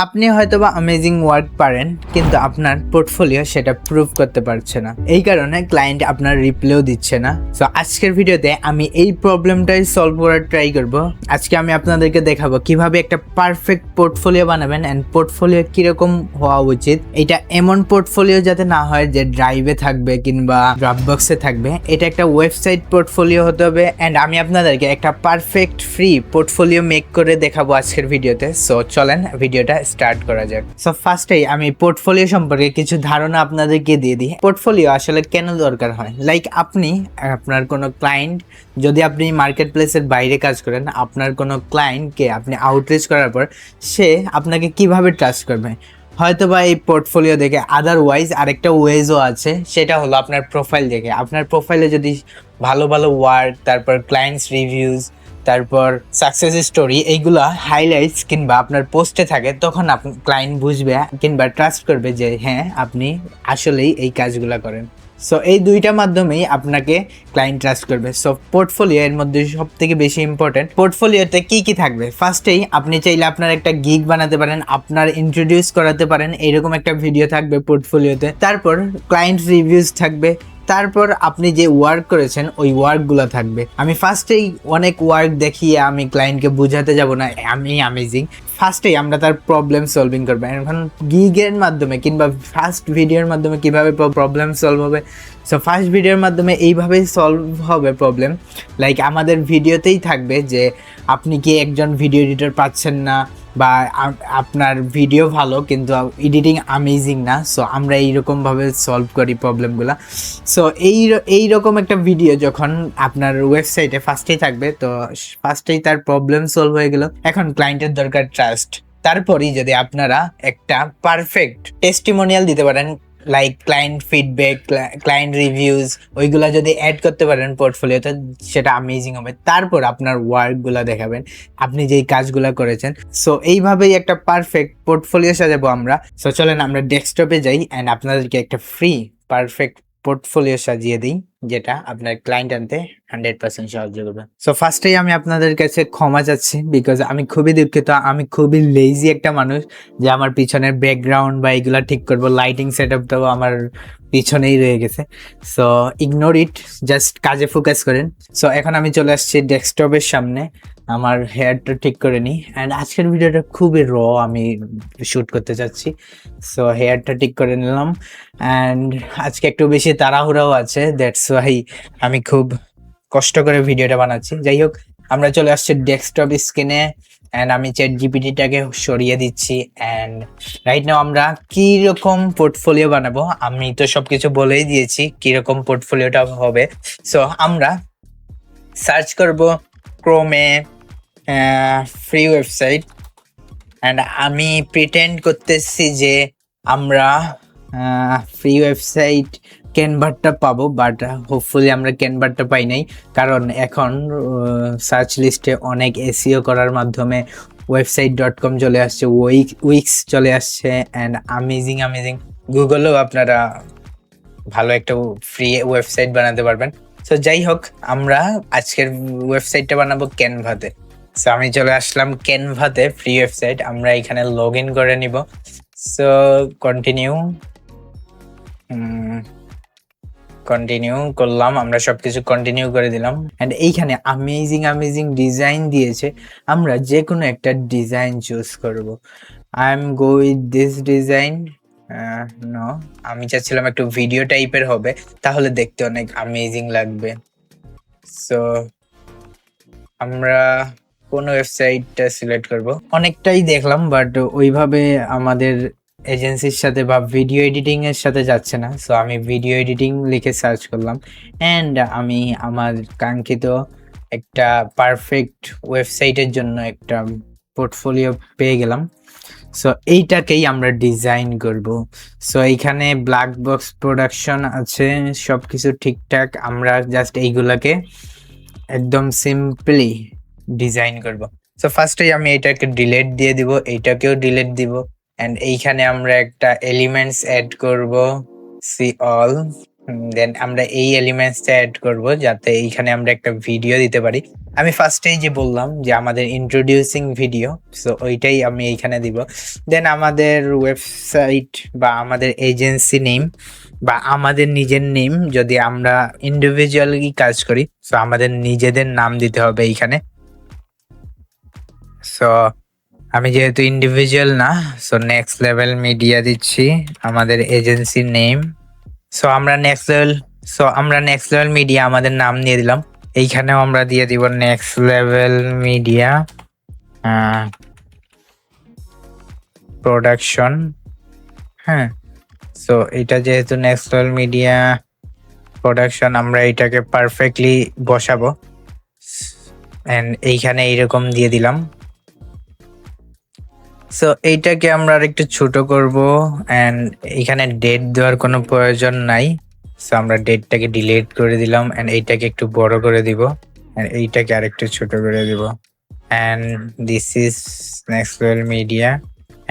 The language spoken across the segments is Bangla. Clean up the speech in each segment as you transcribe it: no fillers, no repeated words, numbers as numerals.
আপনি হয়তোবা অ্যামেজিং ওয়ার্ক পারেন, কিন্তু আপনার পোর্টফোলিও সেটা প্রুভ করতে পারছে না। এই কারণে ক্লায়েন্ট আপনার রিপ্লাইও দিচ্ছে না। সো আজকের ভিডিওতে আমি এই প্রবলেমটাই সলভ করার ট্রাই করব। আজকে আমি আপনাদেরকে দেখাবো কিভাবে একটা পারফেক্ট পোর্টফোলিও বানাবেন এন্ড পোর্টফোলিও কিরকম হওয়া উচিত। এটা এমন পোর্টফোলিও যাতে না হয় যে ড্রাইভে থাকবে কিংবা ড্রপবক্সে থাকবে। এটা একটা ওয়েবসাইট পোর্টফোলিও হতে হবে এন্ড আমি আপনাদেরকে একটা পারফেক্ট ফ্রি পোর্টফোলিও মেক করে দেখাবো আজকের ভিডিওতে। সো চলেন ভিডিওটা স্টার্ট করা যাক। সো ফার্স্টেই আমি পোর্টফোলিও সম্পর্কে কিছু ধারণা আপনাদেরকে দিয়ে দিই। পোর্টফোলিও আসলে কেন দরকার হয়, লাইক আপনি আপনার কোনো ক্লায়েন্ট, যদি আপনি মার্কেট প্লেসের বাইরে কাজ করেন, আপনার কোনো ক্লায়েন্টকে আপনি আউটরিচ করার পর সে আপনাকে কিভাবে ট্রাস্ট করবে, হয়তোবা এই পোর্টফোলিও দেখে। আদারওয়াইজ আরেকটা ওয়েজও আছে, সেটা হলো আপনার প্রোফাইল দেখে। আপনার প্রোফাইলে যদি ভালো ভালো ওয়ার্ক, তারপর ক্লায়েন্টস রিভিউজ, তারপর সাকসেস স্টোরি, এইগুলা হাইলাইটস কিংবা আপনার পোস্টে থাকে, তখন আপনি ক্লায়েন্ট বুঝবে কিংবা ট্রাস্ট করবে যে হ্যাঁ আপনি আসলেই এই কাজগুলা করেন। সো এই দুইটা মাধ্যমেই আপনাকে ক্লায়েন্ট ট্রাস্ট করবে। সো পোর্টফোলিও এর মধ্যে সব থেকে বেশি ইম্পর্টেন্ট। পোর্টফোলিওতে কি কি থাকবে? ফার্স্টেই আপনি চাইলে আপনার একটা গিগ বানাতে পারেন, আপনার ইন্ট্রোডিউস করাতে পারেন, এইরকম একটা ভিডিও থাকবে পোর্টফোলিওতে। তারপর ক্লায়েন্ট রিভিউজ থাকবে, তারপর আপনি যে ওয়ার্ক করেছেন ওই ওয়ার্কগুলো থাকবে। আমি ফার্স্টেই অনেক ওয়ার্ক দেখিয়ে আমি ক্লায়েন্টকে বোঝাতে যাব না আমি অ্যামেজিং। ফার্স্টেই আমরা তার প্রবলেম সলভিং করবো। এখন গিগের মাধ্যমে কিংবা ফার্স্ট ভিডিওর মাধ্যমে কিভাবে প্রবলেম সলভ হবে? সো ফার্স্ট ভিডিওর মাধ্যমে এইভাবেই সলভ হবে প্রবলেম। লাইক আমাদের ভিডিওতেই থাকবে যে আপনি কি একজন ভিডিও এডিটর পাচ্ছেন না, বা আপনার ভিডিও ভালো কিন্তু এডিটিং অ্যামেজিং না। সো আমরা এইরকমভাবে সলভ করি প্রবলেমগুলো। সো এইরকম একটা ভিডিও যখন আপনার ওয়েবসাইটে ফার্স্টেই থাকবে, তো ফার্স্টেই তার প্রবলেম সলভ হয়ে গেল। এখন ক্লায়েন্টের দরকার ট্রাস্ট। তারপরই যদি আপনারা একটা পারফেক্ট টেস্টিমোনিয়াল দিতে পারেন, like client feedback, client reviews, ওইগুলা যদি অ্যাড করতে পারেন পোর্টফোলিওতে, সেটা অ্যামেজিং হবে। তারপর আপনার ওয়ার্কগুলা দেখাবেন, আপনি যেই কাজগুলা করেছেন। সো এইভাবেই একটা পারফেক্ট পোর্টফোলিও সাজাবো আমরা। সো চলেন আমরা ডেস্কটপে যাই অ্যান্ড আপনাদেরকে একটা ফ্রি পারফেক্ট পোর্টফোলিও সাজিয়ে দিই, যেটা আপনার ক্লায়েন্ট আনতে 100% সাহায্য করবে। সো ফার্স্টেই আমি আপনাদের কাছে ক্ষমা চাচ্ছি, বিকজ আমি খুবই দুঃখিত। আমি খুবই লেজি একটা মানুষ যে আমার পিছনের ব্যাকগ্রাউন্ড বা এগুলা ঠিক করবো, লাইটিং সেট আপটাও আমার পিছনেই রয়ে গেছে। সো ইগনোর ইট, জাস্ট কাজে ফোকাস করেন। সো এখন আমি চলে আসছি ডেস্কটপের সামনে, আমার হেয়ারটা ঠিক করে নিই। অ্যান্ড আজকের ভিডিওটা খুবই আমি শ্যুট করতে চাচ্ছি। সো হেয়ারটা ঠিক করে নিলাম। অ্যান্ড আজকে একটু বেশি তাড়াহুড়াও আছে, দ্যাটস ওয়াই আমি খুব কষ্ট করে ভিডিওটা বানাচ্ছি। যাই হোক, আমরা চলে আসছি ডেস্কটপ স্ক্রিনে অ্যান্ড আমি চ্যাট জিপিটিটাকে সরিয়ে দিচ্ছি। অ্যান্ড রাইট নাও আমরা কীরকম পোর্টফোলিও বানাবো, আমি তো সব কিছু বলেই দিয়েছি কীরকম পোর্টফোলিওটা হবে। সো আমরা সার্চ করব ক্রোমে ফ্রি ওয়েবসাইট, অ্যান্ড আমি প্রিটেন্ড করতেছি যে আমরা ফ্রি ওয়েবসাইট ক্যানভাটা পাবো, বাট হোপফুলি আমরা ক্যানভাটা পাই নাই, কারণ এখন সার্চ লিস্টে অনেক এসইও করার মাধ্যমে website.com চলে আসছে, উইক্স চলে আসছে, অ্যান্ড অ্যামেজিং গুগলেও আপনারা ভালো একটা ফ্রি ওয়েবসাইট বানাতে পারবেন। সো যাই হোক, আমরা আজকের ওয়েবসাইটটা বানাবো ক্যানভাতে। সো আমি চলে আসলাম ক্যানভাতে, ফ্রি ওয়েবসাইট। আমরা এখানে লগ ইন করে নিব। সো কন্টিনিউ করলাম, আমরা সবকিছু কন্টিনিউ করে দিলাম। অ্যান্ড এইখানে অ্যামেজিং ডিজাইন দিয়েছে, আমরা যে কোনো একটা ডিজাইন চুজ করব। I am go with this design. No, আমি চাচ্ছিলাম একটু ভিডিও টাইপের হবে, তাহলে দেখতে অনেক অ্যামেজিং লাগবে। সো আমরা কোন ওয়েবসাইটটা সিলেক্ট করব? অনেকটাই দেখলাম, বাট ওইভাবে আমাদের এজেন্সির সাথে বা ভিডিও এডিটিং এর সাথে যাচ্ছে না। সো আমি ভিডিও এডিটিং লিখে সার্চ করলাম অ্যান্ড আমি আমার কাঙ্ক্ষিত একটা পারফেক্ট ওয়েবসাইটের জন্য একটা পোর্টফোলিও পেয়ে গেলাম। সো এইটাকেই আমরা ডিজাইন করব। সো এইখানে ব্ল্যাক বক্স প্রোডাকশন আছে, সব কিছু ঠিকঠাক। আমরা জাস্ট এইগুলাকে একদম সিম্পলি ডিজাইন করব। সো ফার্স্টেই আমি এটাকে ডিলিট দিয়ে দিব, এইটাকেও ডিলিট দিব। অ্যান্ড এইখানে আমরা একটা এলিমেন্টস অ্যাড করব, সি অল। দেন আমরা এই এলিমেন্টসটা অ্যাড করব যাতে এইখানে আমরা একটা ভিডিও দিতে পারি। আমি ফার্স্টেই যে বললাম যে আমাদের ইন্ট্রোডিউসিং ভিডিও, সো ওইটাই আমি এইখানে দিব। দেন আমাদের ওয়েবসাইট বা আমাদের এজেন্সি নেম বা আমাদের নিজের নেম, যদি আমরা ইন্ডিভিজুয়ালি কাজ করি সো আমাদের নিজেদের নাম দিতে হবে এইখানে। সো আমি যেহেতু ইন্ডিভিজুয়াল না, সো নেক্সট লেভেল মিডিয়া দিচ্ছি আমাদের এজেন্সি নেম। সো আমরা নেক্সট লেভেল মিডিয়া আমাদের নাম দিয়ে দিলাম। এইখানেও আমরা দিয়ে দিব নেক্সট লেভেল মিডিয়া প্রোডাকশন। হ্যাঁ, সো এটা যেহেতু নেক্সট লেভেল মিডিয়া প্রোডাকশন, আমরা এটাকে পারফেক্টলি বসাবো এন্ড এইখানে এইরকম দিয়ে দিলাম। সো এইটাকে আমরা আরেকটু ছোট করব এন্ড এখানে ডেট দেওয়ার কোনো প্রয়োজন নাই। সো আমরা ডেটটাকে ডিলিট করে দিলাম এন্ড এইটাকে একটু বড় করে দিব এন্ড এইটাকে আরেকটু ছোট করে দিব and this is next level media.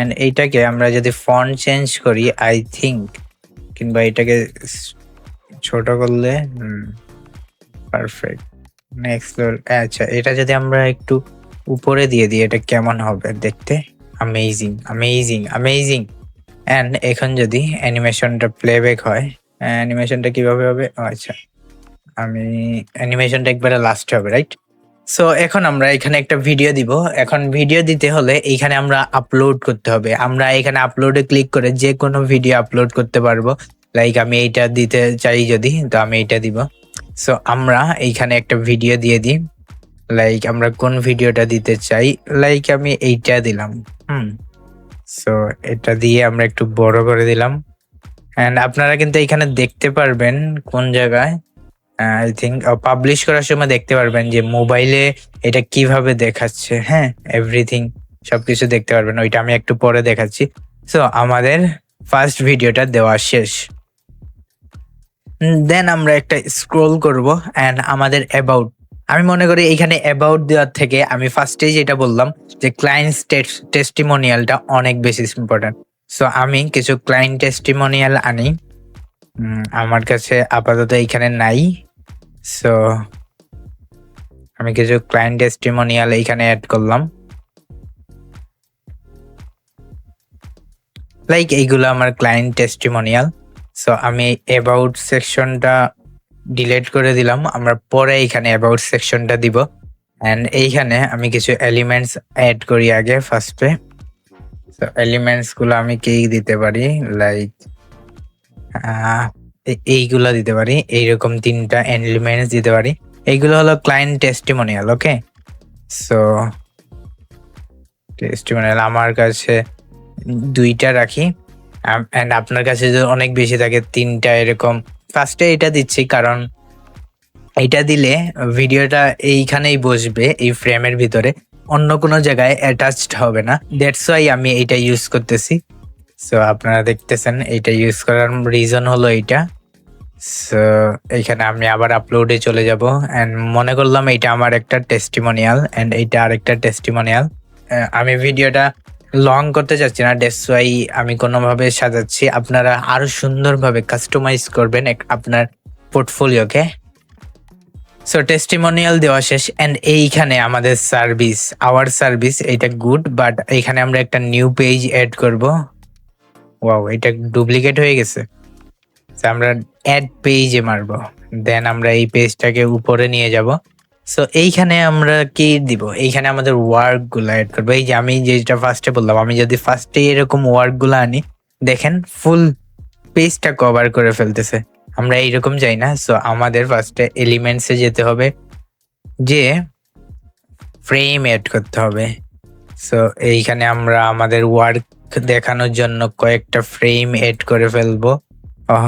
And এইটাকে আমরা যদি ফন্ট চেঞ্জ করি আই থিঙ্ক, কিংবা এটাকে ছোট করলে পারফেক্ট নেক্সট লেভেল। আচ্ছা, এটা যদি আমরা একটু উপরে দিয়ে দিই এটা কেমন হবে দেখতে? Amazing amazing amazing. এন্ড এখন যদি অ্যানিমেশনটা প্লেব্যাক হয়, অ্যানিমেশনটা কিভাবে হবে? আচ্ছা, আমি অ্যানিমেশনটা একবারে লাস্ট হবে, রাইট? সো এখন আমরা এখানে একটা ভিডিও দিব। এখন ভিডিও দিতে হলে এইখানে আমরা আপলোড করতে হবে। আমরা এখানে আপলোডে ক্লিক করে যে কোনো ভিডিও আপলোড করতে পারবো। লাইক আমি এইটা দিতে চাই যদি, তো আমি এইটা দিব। সো আমরা এইখানে একটা ভিডিও দিয়ে দিই। লাইক আমরা কোন ভিডিওটা দিতে চাই, লাইক আমি এইটা দিলাম। সো এটা দিয়ে আমরা একটু বড় করে দিলাম এন্ড আপনারা কিন্তু এখানে দেখতে পারবেন কোন জায়গায়, আই থিঙ্ক পাবলিশ করার সময় দেখতে পারবেন যে মোবাইলে এটা কিভাবে দেখাচ্ছে। হ্যাঁ, এভরিথিং সবকিছু দেখতে পারবেন, ওইটা আমি একটু পরে দেখাচ্ছি। সো আমাদের ফার্স্ট ভিডিওটা দেওয়া শেষ। দেন আমরা একটা স্ক্রল করব এন্ড আমাদের অ্যাবাউট, আমি মনে করি এখানে অ্যাবাউট দেওয়ার থেকে আমি ফার্স্টেই যেটা বললাম যে ক্লায়েন্ট টেস্টিমোনিয়ালটা অনেক বেশি ইম্পর্টেন্ট। সো আমি কিছু ক্লায়েন্ট টেস্টিমোনিয়াল আনি, আমার কাছে আপাতত এইখানে নাই। সো আমি কিছু ক্লায়েন্ট টেস্টিমোনিয়াল এইখানে অ্যাড করলাম। লাইক এইগুলো আমার ক্লায়েন্ট টেস্টিমোনিয়াল। সো আমি অ্যাবাউট সেকশনটা ডিলিট করে দিলাম, আমরা পরে এইখানে অ্যাবাউট সেকশনটা দিব এন্ড এইখানে আমি কিছু এলিমেন্টস অ্যাড করি আগে ফার্স্টে। সো এলিমেন্টস গুলো আমি কি দিতে পারি, লাইক এইগুলা দিতে পারি, এইরকম তিনটা এলিমেন্টস দিতে পারি। এইগুলো হলো ক্লায়েন্ট টেস্টিমোনিয়াল। ওকে, সো টেস্টিমোনিয়াল আমার কাছে দুইটা রাখি এন্ড আপনার কাছে যদি অনেক বেশি থাকে তিনটা এরকম। ফার্স্টে এটা দিচ্ছি কারণ এইটা দিলে ভিডিওটা এইখানেই বসবে, এই ফ্রেমের ভিতরে, অন্য কোনো জায়গায় অ্যাটাচড হবে না। দ্যাটস ওয়াই আমি এইটা ইউজ করতেছি। সো আপনারা দেখতেছেন এইটা ইউজ করার রিজন হলো এইটা। সো এইখানে আমি আবার আপলোডে চলে যাব এন্ড মনে করলাম এইটা আমার একটা টেস্টিমোনিয়াল এন্ড এইটা আরেকটা টেস্টিমোনিয়াল। আমি ভিডিওটা লং করতে চাচ্ছি না, দ্যাটস ওয়াই আমি কোনোভাবে সাজাচ্ছি। আপনারা আরো সুন্দরভাবে কাস্টমাইজ করবেন আপনার পোর্টফোলিওকে। সো টেস্টিমোনিয়াল দেওয়া শেষ এন্ড এইখানে আমাদের সার্ভিস, আওয়ার সার্ভিস, এটা গুড, বাট এইখানে আমরা একটা নিউ পেজ অ্যাড করব। ওয়াও, এটা ডুপ্লিকেট হয়ে গেছে। আমরা অ্যাড পেজে মারবো, দেন আমরা এই পেজটাকে উপরে নিয়ে যাব। সো এইখানে আমরা কি দিব, এইখানে আমাদের ওয়ার্ক গুলো অ্যাড করবো। এই যে আমি যেটা ফার্স্টে বললাম, আমি যদি ফার্স্টে এরকম ওয়ার্ক গুলো আনি, দেখেন ফুল পেজটা কভার করে ফেলতেছে। আমরা এইরকম চাই না। সো আমাদের ফার্স্টে এলিমেন্টসে যেতে হবে, যে ফ্রেম অ্যাড করতে হবে। সো এইখানে আমরা আমাদের ওয়ার্ক দেখানোর জন্য কয়েকটা ফ্রেম অ্যাড করে ফেলবো।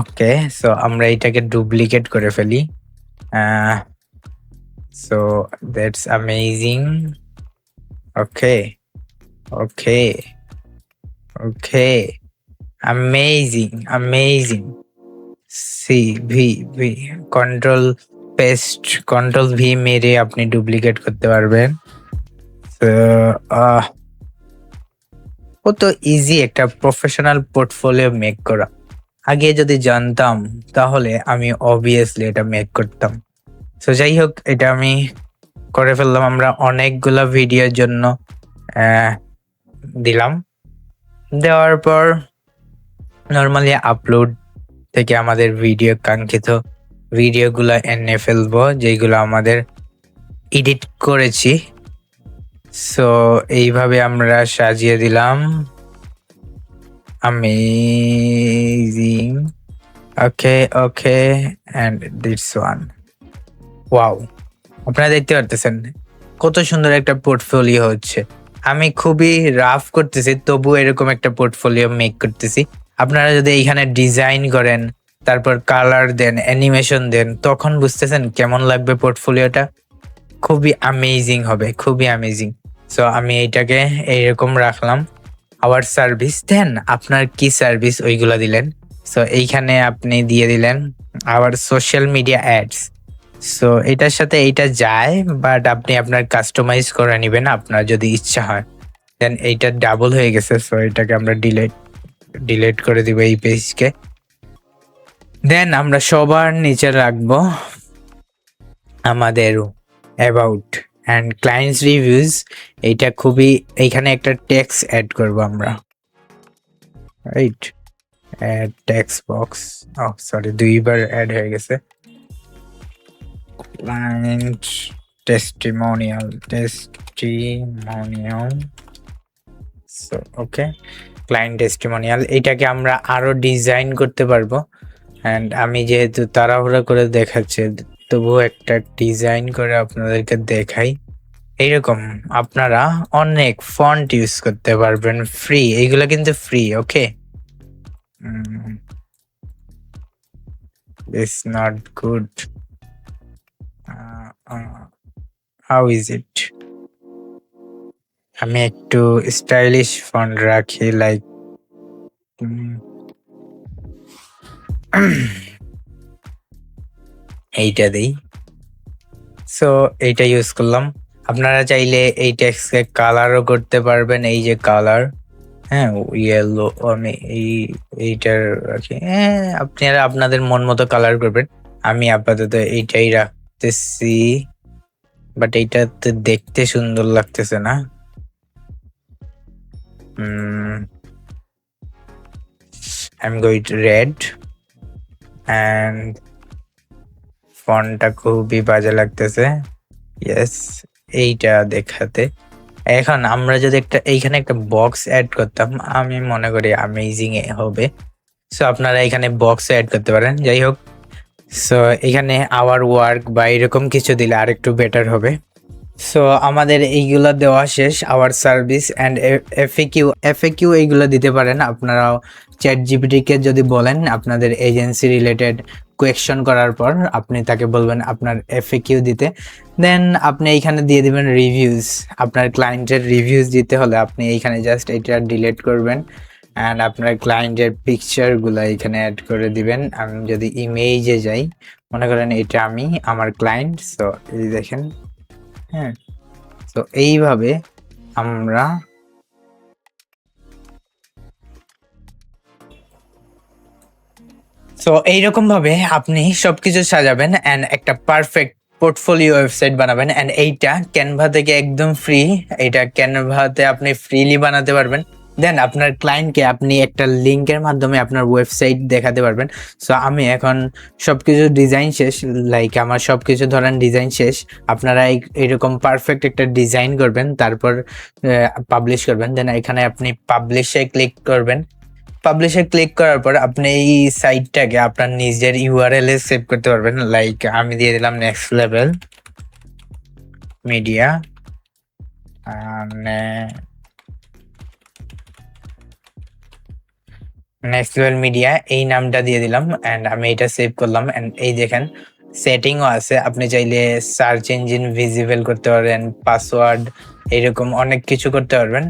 ওকে, সো আমরা এটাকে ডুপ্লিকেট করে ফেলি। So that's amazing. Okay okay okay, amazing amazing. C V V control paste, control V মেরে আপনি ডুপ্লিকেট করতে পারবেন। ও তো ইজি একটা প্রফেশনাল পোর্টফোলিও মেক করা। আগে যদি জানতাম তাহলে আমি অবভিয়াসলি এটা মেক করতাম। তো যাই হোক, এটা আমি করে ফেললাম। আমরা অনেকগুলা ভিডিওর জন্য দিলাম। দেওয়ার পর নর্মালি আপলোড থেকে আমাদের কাঙ্ক্ষিত ভিডিওগুলো এনে ফেলবো, যেগুলো আমাদের এডিট করেছি। সো এইভাবে আমরা সাজিয়ে দিলাম। Amazing. Okay okay, and this one. Wow, আপনারা দেখতে পারতেছেন কত সুন্দর একটা পোর্টফোলিও হচ্ছে। আমি খুবই রাফ করতেছি, তবু এরকম একটা পোর্টফোলিও মেক করতেছি। আপনারা যদি এইখানে ডিজাইন করেন, তারপর কালার দেন, অ্যানিমেশন দেন, তখন বুঝতেছেন কেমন লাগবে পোর্টফোলিওটা। খুবই অ্যামেজিং হবে, খুবই অ্যামেজিং। সো আমি এইটাকে এইরকম রাখলাম। আওয়ার সার্ভিস, দেন আপনার কি সার্ভিস ওইগুলা দিলেন। সো এইখানে আপনি দিয়ে দিলেন hour social media ads. So এটার সাথে এইটা যায়, বাট আপনি আপনার কাস্টমাইজ করে নেবেন আপনার যদি ইচ্ছা হয়। দেন এইটা ডাবল হয়ে গেছে, সো এটাকে আমরা ডিলিট করে দিব এই পেজকে। দেন আমরা সবার নিচে রাখবো আমাদের অ্যাবাউট অ্যান্ড ক্লায়েন্টস রিভিউজ। এইটা খুবই, এইখানে একটা টেক্সট অ্যাড করব আমরা, রাইট? Add text box. ও সরি, দুইবার অ্যাড হয়ে গেছে। Client testimonial. So okay, client testimonial. এইটাকে আমরা আরো ডিজাইন করতে পারবো। অ্যান্ড আমি যেহেতু তাড়াহুড়া করে দেখাচ্ছি, তবুও একটা ডিজাইন করে আপনাদেরকে দেখাই। এইরকম আপনারা অনেক ফন্ট ইউজ করতে পারবেন ফ্রি। এইগুলো কিন্তু free, okay? It's not good. How is it? আমি একটু স্টাইলিশ ফন্ট রাখি, লাইক এইটা দিই। সো এইটা ইউজ করলাম। আপনারা চাইলে এই টেক্সটকে কালারও করতে পারবেন, এই যে কালার, হ্যাঁ, ইয়েলো। আমি এইটার রাখি। হ্যাঁ, আপনারা আপনাদের মন মতো কালার করবেন। আমি আপাতত এইটাই রাখতেছি, বাট এইটা তো দেখতে সুন্দর লাগতেছে না। I'm going to red and ফন্টটা খুবই বাজে লাগতেছে। ইয়েস, এইটা দেখাতে। এখন আমরা যদি এইখানে একটা বক্স অ্যাড করতাম, আমি মনে করি অ্যামেজিং হবে। সো আপনারা এখানে বক্স অ্যাড করতে পারেন। যাই হোক, সো এখানে আওয়ার ওয়ার্ক বা এরকম কিছু দিলে আরেকটু বেটার হবে। সো আমাদের এইগুলা দেওয়া শেষ। আওয়ার সার্ভিস অ্যান্ড এফএকিউ এইগুলো দিতে পারেন আপনারাও। চ্যাট জিপিটিকে যদি বলেন আপনাদের এজেন্সি রিলেটেড কোয়েকশন করার পর, আপনি তাকে বলবেন আপনার এফএকিউ দিতে। দেন আপনি এইখানে দিয়ে দিবেন রিভিউজ। আপনার ক্লায়েন্টের রিভিউজ দিতে হলে আপনি এইখানে জাস্ট এটা ডিলিট করবেন অ্যান্ড আপনার ক্লায়েন্টের পিকচারগুলো এখানে অ্যাড করে দিবেন। আমি যদি ইমেজে যাই, মনে করেন এটা আমি, আমার ক্লায়েন্ট। সো এই দেখেন, হ্যাঁ। তো এইভাবে আমরা এইরকম ভাবে আপনি সবকিছু সাজাবেন অ্যান্ড একটা পারফেক্ট পোর্টফোলিও ওয়েবসাইট বানাবেন। অ্যান্ড এইটা ক্যানভা থেকে একদম ফ্রি। এইটা ক্যানভাতে আপনি ফ্রিলি বানাতে পারবেন। দেন আপনার ক্লায়েন্টকে আপনি একটা লিঙ্কের মাধ্যমে আপনার ওয়েবসাইট দেখাতে পারবেন। সো আমি এখন সবকিছু ডিজাইন শেষ, লাইক আমার সবকিছু ধরেন ডিজাইন শেষ। আপনারা এইরকম পারফেক্ট একটা ডিজাইন করবেন, তারপর পাবলিশ করবেন। দেন এখানে আপনি পাবলিশে ক্লিক করবেন। পাবলিশে ক্লিক করার পর আপনি এই সাইটটাকে আপনার নিজের ইউআরএল এ সেভ করতে পারবেন। লাইক আমি দিয়ে দিলাম নেক্সট লেভেল মিডিয়া, এই নামটা দিয়ে দিলাম অ্যান্ড আমি এটা সেভ করলাম। অ্যান্ড এই দেখেন সেটিংও আছে, আপনি চাইলে সার্চ ইঞ্জিন ভিজিবল করতে পারবেন, পাসওয়ার্ড, এরকম অনেক কিছু করতে পারবেন।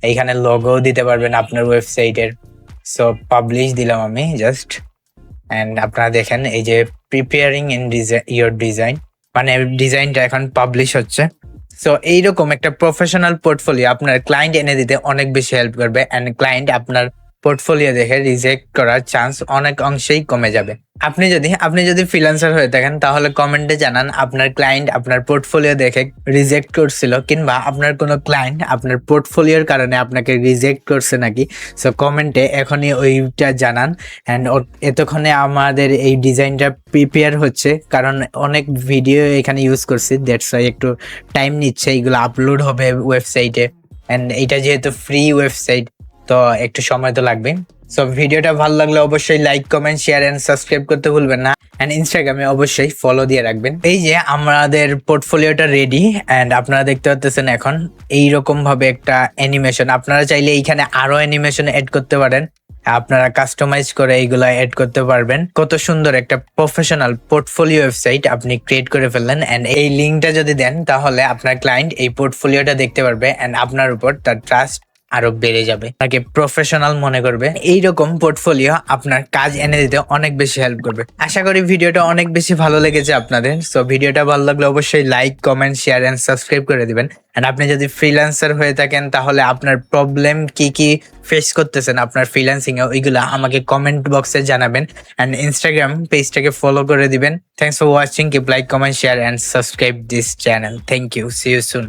এইখানে লোগো দিতে পারবেন আপনার ওয়েবসাইটের। সো পাবলিশ দিলাম আমি জাস্ট, অ্যান্ড আপনারা দেখেন এই যে প্রিপেয়ারিং ইন ইয়োর ডিজাইন, মানে ডিজাইনটা এখন পাবলিশ হচ্ছে। সো এইরকম একটা প্রফেশনাল পোর্টফোলিও আপনার ক্লায়েন্ট এনে দিতে অনেক বেশি হেল্প করবে। অ্যান্ড ক্লায়েন্ট আপনার পোর্টফোলিও দেখে রিজেক্ট করার চান্স অনেক অংশেই কমে যাবে। আপনি যদি ফ্রিল্যান্সার হয়ে থাকেন তাহলে কমেন্টে জানান আপনার ক্লায়েন্ট আপনার পোর্টফোলিও দেখে রিজেক্ট করছিল, কিংবা আপনার কোনো ক্লায়েন্ট আপনার পোর্টফোলিওর কারণে আপনাকে রিজেক্ট করছে নাকি। সো কমেন্টে এখনই ওইটা জানান। অ্যান্ড এতক্ষণে আমাদের এই ডিজাইনটা প্রিপেয়ার হচ্ছে, কারণ অনেক ভিডিও এখানে ইউজ করছি, দ্যাটস ওয়াই একটু টাইম নিচ্ছে। এইগুলো আপলোড হবে ওয়েবসাইটে, অ্যান্ড এটা যেহেতু ফ্রি ওয়েবসাইট তো একটু সময় তো লাগবে। সো ভিডিওটা ভালো লাগলে অবশ্যই like, comment, share and subscribe করতে ভুলবেন না। এন্ড ইনস্টাগ্রামে অবশ্যই ফলো দিয়ে রাখবেন। এই যে আমাদের পোর্টফোলিওটা রেডি, এন্ড আপনারা দেখতে পাচ্ছেন এখন এইরকম ভাবে একটা অ্যানিমেশন। আপনারা চাইলে এইখানে আরো অ্যানিমেশন এড করতে পারেন, আপনারা কাস্টমাইজ করে এইগুলা এড করতে পারবেন। কত সুন্দর একটা প্রফেশনাল পোর্টফোলিও ওয়েবসাইট আপনি ক্রিয়েট করে ফেললেন। এন্ড এই লিঙ্কটা যদি দেন তাহলে আপনার ক্লায়েন্ট এই পোর্টফোলিওটা দেখতে পারবে, এন্ড আপনার উপর তার ট্রাস্ট আরো বেড়ে যাবে, তাকে প্রফেশনাল মনে করবে। এইরকম পোর্টফোলিও আপনার কাজ এনে দিতে অনেক বেশি হেল্প করবে। আশা করি ভিডিওটা অনেক বেশি ভালো লেগেছে আপনাদের। সো ভিডিওটা ভালো লাগলে অবশ্যই like, comment, share and subscribe করে দিবেন। এন্ড আপনি যদি ফ্রিল্যান্সার হয়ে থাকেন তাহলে আপনার প্রবলেম কি কি ফেস করতেছেন আপনার ফ্রিল্যান্সিং এ, ওইগুলা আমাকে কমেন্ট বক্সে জানাবেন। এন্ড ইনস্টাগ্রাম পেজটাকে ফলো করে দিবেন। Thanks for watching. Keep like, comment, share and subscribe this channel. Thank you. See you soon.